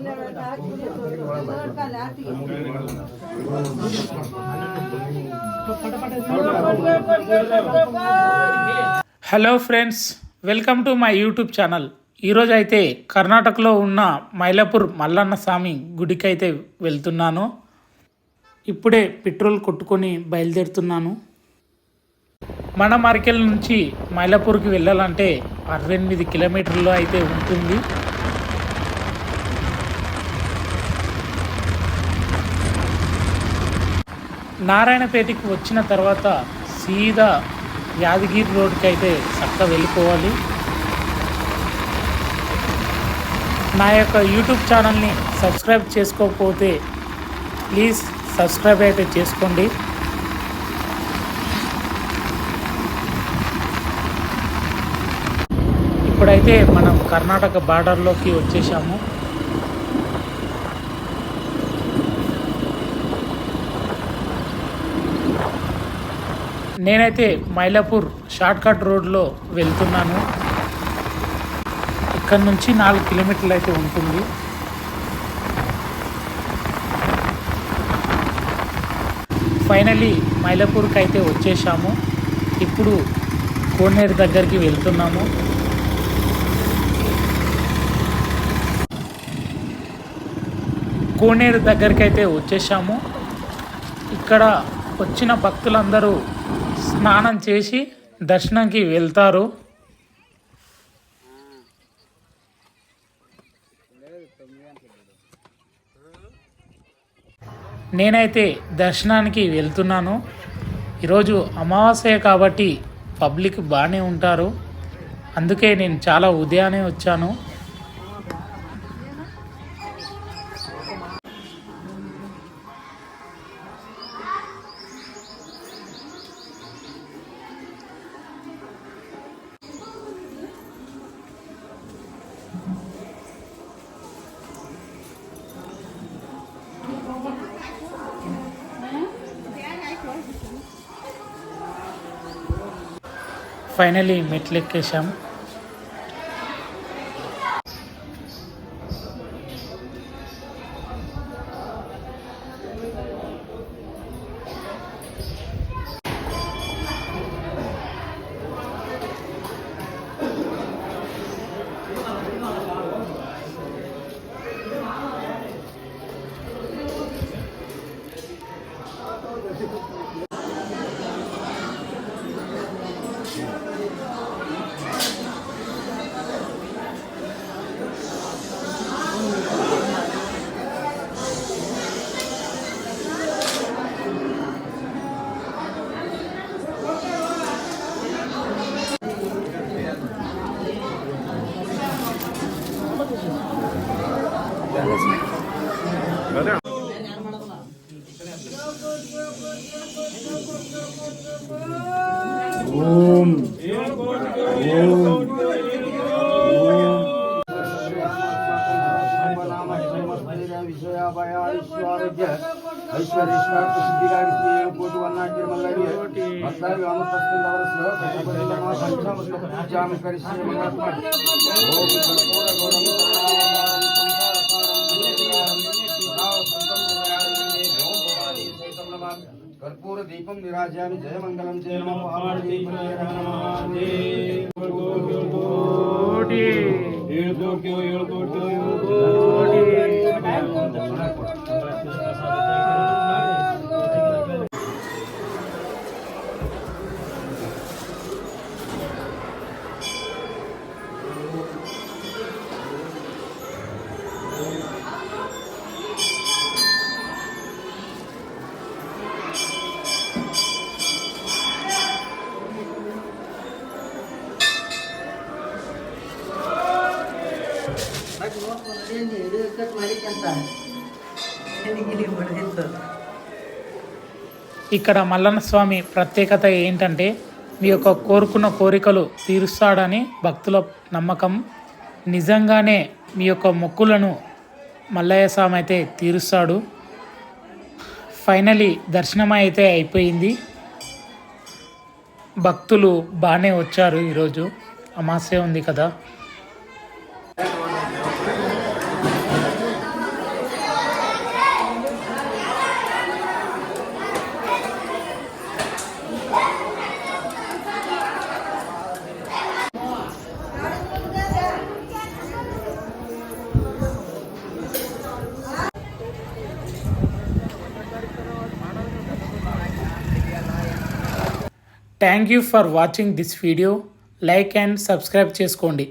Hello friends, welcome to my YouTube channel. ఈరోజు అయితే కర్ణాటకలో ఉన్న మైలాపూర్ మల్లన్న స్వామి గుడికి అయితే వెళ్తున్నాను. ఇప్పుడే పెట్రోల్ కొట్టుకొని బయలుదేరుతున్నాను. మన మార్కెల్ నుంచి మైలాపూర్కి వెళ్ళాలంటే 68 కిలోమీటర్లు అయితే ఉంటుంది. నారాయణపేటకి వచ్చిన తర్వాత సీదా యాదగిరి రోడ్కి అయితే చక్కగా వెళ్ళిపోవాలి. నా యొక్క యూట్యూబ్ ఛానల్ని సబ్స్క్రైబ్ చేసుకోకపోతే ప్లీజ్ సబ్స్క్రైబ్ అయితే చేసుకోండి. ఇప్పుడైతే మనం కర్ణాటక బార్డర్లోకి వచ్చేసాము. నేనైతే మైలాపూర్ షార్ట్కట్ రోడ్లో వెళ్తున్నాను. ఇక్కడ నుంచి 4 కిలోమీటర్లు అయితే ఉంటుంది. ఫైనలీ మైలాపూర్కి అయితే వచ్చేసాము. ఇప్పుడు కోనేరు దగ్గరికి వెళ్తున్నాము. కోనేరు దగ్గరికి అయితే వచ్చేసాము. ఇక్కడ వచ్చిన భక్తులందరూ స్నానం చేసి దర్శనంకి వెళ్తారు. నేనైతే దర్శనానికి వెళ్తున్నాను. ఈరోజు అమావాస్య కాబట్టి పబ్లిక్ బాగానే ఉంటారు. అందుకే నేను చాలా ఉదయాన్నే వచ్చాను. ఫైనలీ మెట్లు ఎక్కేసాం. ఓం कर्पूर दीपम निराजयामि जय मंगलम जय नमो ఇక్కడ మల్లన్న స్వామి ప్రత్యేకత ఏంటంటే మీ యొక్క కోరుకున్న కోరికలు తీరుస్తాడని భక్తుల నమ్మకం. నిజంగానే మీ యొక్క మొక్కులను మల్లయ్య స్వామి అయితే తీరుస్తాడు. ఫైనలీ దర్శనం అయితే అయిపోయింది. భక్తులు బాగానే వచ్చారు. ఈరోజు అమావాస్య ఉంది కదా. Thank you for watching this video. Like and subscribe చేసుకోండి.